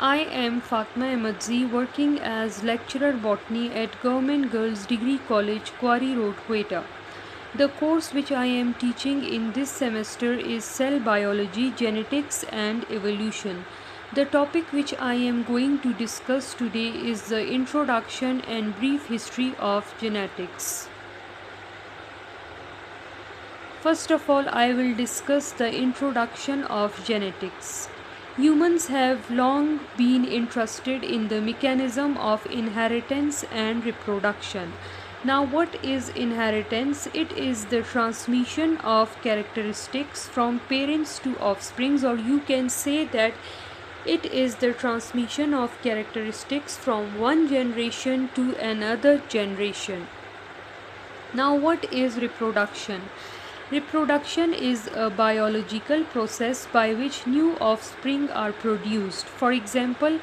I am Fatma Ahmadzi, working as lecturer botany at Government Girls Degree College, Quarry Road, Quetta. The course which I am teaching in this semester is Cell Biology, Genetics and Evolution. The topic which I am going to discuss today is the introduction and brief history of genetics. First of all, I will discuss the introduction of genetics. Humans have long been interested in the mechanism of inheritance and reproduction. Now, what is inheritance? It is the transmission of characteristics from parents to offsprings, or you can say that it is the transmission of characteristics from one generation to another generation. Now, what is reproduction? Reproduction is a biological process by which new offspring are produced. For example,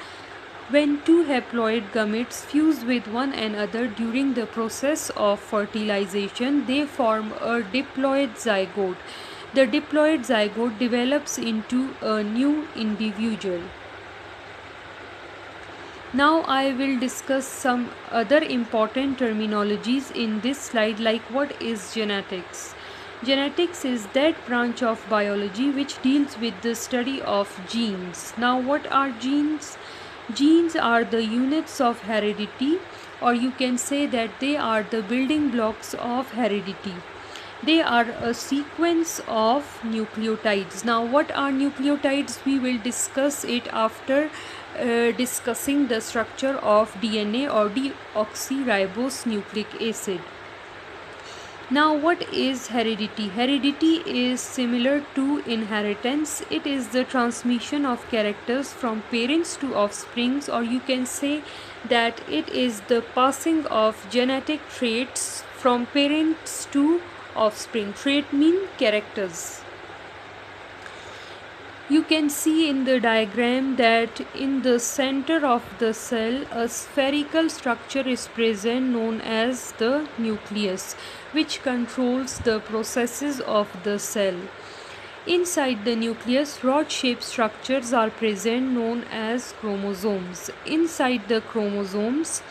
when two haploid gametes fuse with one another during the process of fertilization, they form a diploid zygote. The diploid zygote develops into a new individual. Now I will discuss some other important terminologies in this slide, like what is genetics. Genetics is that branch of biology which deals with the study of genes. Now what are genes? Genes are the units of heredity, or you can say that they are the building blocks of heredity. They are a sequence of nucleotides. Now what are nucleotides? We will discuss it after discussing the structure of DNA, or deoxyribose nucleic acid. Now what is heredity? Heredity is similar to inheritance. It is the transmission of characters from parents to offsprings, or you can say that it is the passing of genetic traits from parents to offspring. Trait mean characters. You can see in the diagram that in the center of the cell a spherical structure is present known as the nucleus, which controls the processes of the cell. Inside the nucleus, rod-shaped structures are present known as chromosomes. Inside the chromosomes,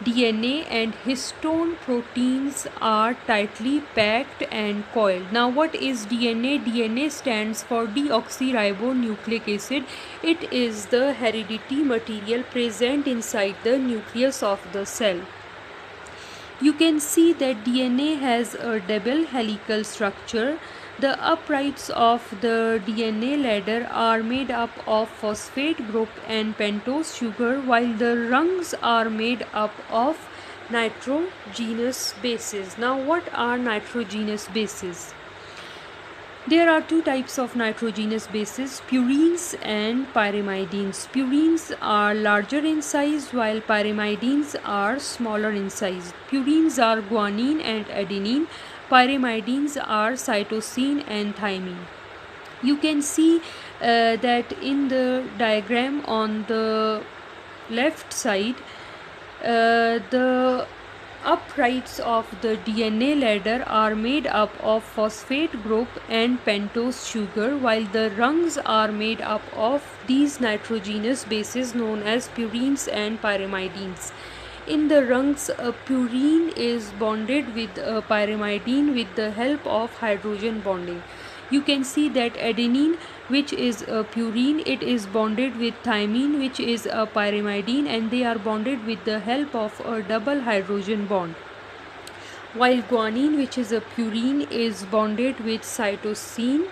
DNA and histone proteins are tightly packed and coiled. Now what is DNA? DNA stands for deoxyribonucleic acid. It is the heredity material present inside the nucleus of the cell. You can see that DNA has a double helical structure. The uprights of the DNA ladder are made up of phosphate group and pentose sugar, while the rungs are made up of nitrogenous bases. Now, what are nitrogenous bases? There are two types of nitrogenous bases, purines and pyrimidines. Purines are larger in size while pyrimidines are smaller in size. Purines are guanine and adenine. Pyrimidines are cytosine and thymine. You can see that in the diagram on the left side, the uprights of the DNA ladder are made up of phosphate group and pentose sugar, while the rungs are made up of these nitrogenous bases known as purines and pyrimidines. In the rungs, a purine is bonded with a pyrimidine with the help of hydrogen bonding. You can see that adenine, which is a purine, it is bonded with thymine, which is a pyrimidine, and they are bonded with the help of a double hydrogen bond. While guanine, which is a purine, is bonded with cytosine,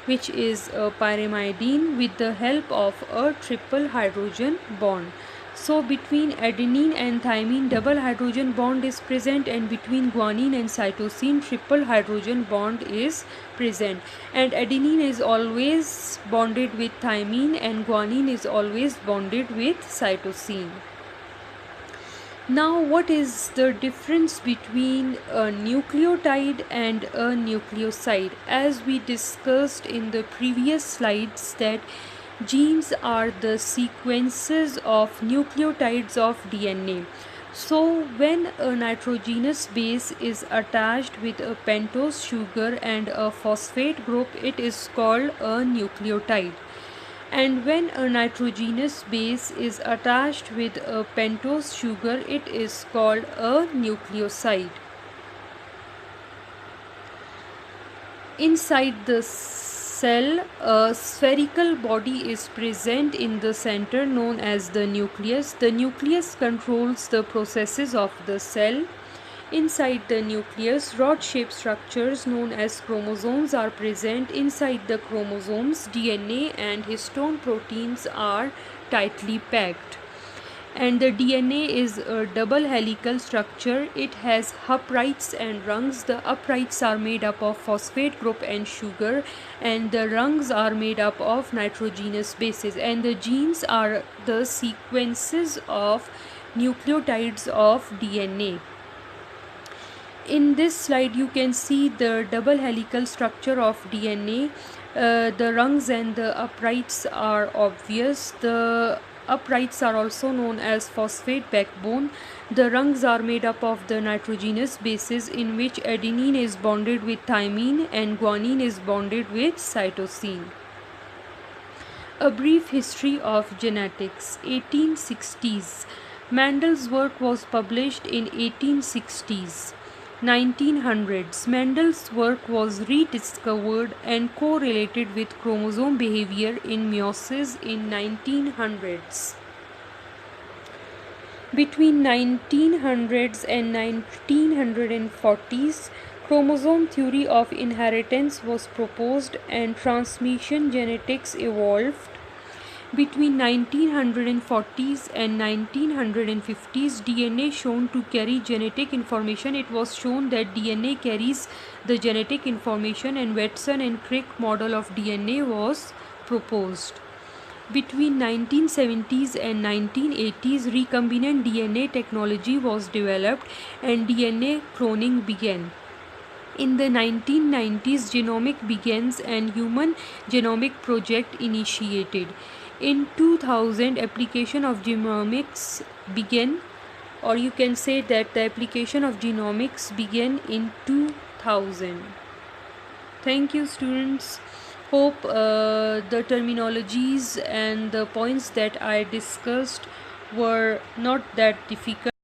which is a pyrimidine, with the help of a triple hydrogen bond. So between adenine and thymine, double hydrogen bond is present, and between guanine and cytosine, triple hydrogen bond is present. And adenine is always bonded with thymine and guanine is always bonded with cytosine. Now, what is the difference between a nucleotide and a nucleoside? As we discussed in the previous slides, that genes are the sequences of nucleotides of DNA. So when a nitrogenous base is attached with a pentose sugar and a phosphate group, it is called a nucleotide. And when a nitrogenous base is attached with a pentose sugar, it is called a nucleoside. Inside the cell, a spherical body is present in the center known as the nucleus. The nucleus controls the processes of the cell. Inside the nucleus, rod-shaped structures known as chromosomes are present. Inside the chromosomes, DNA and histone proteins are tightly packed. And the DNA is a double helical structure. It has uprights and rungs. The uprights are made up of phosphate group and sugar, and the rungs are made up of nitrogenous bases. And the genes are the sequences of nucleotides of DNA. In this slide you can see the double helical structure of DNA. The rungs and the uprights are obvious. The uprights are also known as phosphate backbone. The rungs are made up of the nitrogenous bases, in which adenine is bonded with thymine and guanine is bonded with cytosine. A brief history of genetics. 1860s. Mendel's work was published in 1860s. 1900s. Mendel's work was rediscovered and correlated with chromosome behavior in meiosis in 1900s. Between 1900s and 1940s, chromosome theory of inheritance was proposed and transmission genetics evolved. Between 1940s and 1950s, DNA shown to carry genetic information. It was shown that DNA carries the genetic information, and Watson and Crick model of DNA was proposed. Between 1970s and 1980s, recombinant DNA technology was developed and DNA cloning began. In the 1990s, genomic begins and Human Genomic Project initiated. In 2000, application of genomics began, or you can say that the application of genomics began in 2000. Thank you, students. Hope the terminologies and the points that I discussed were not that difficult.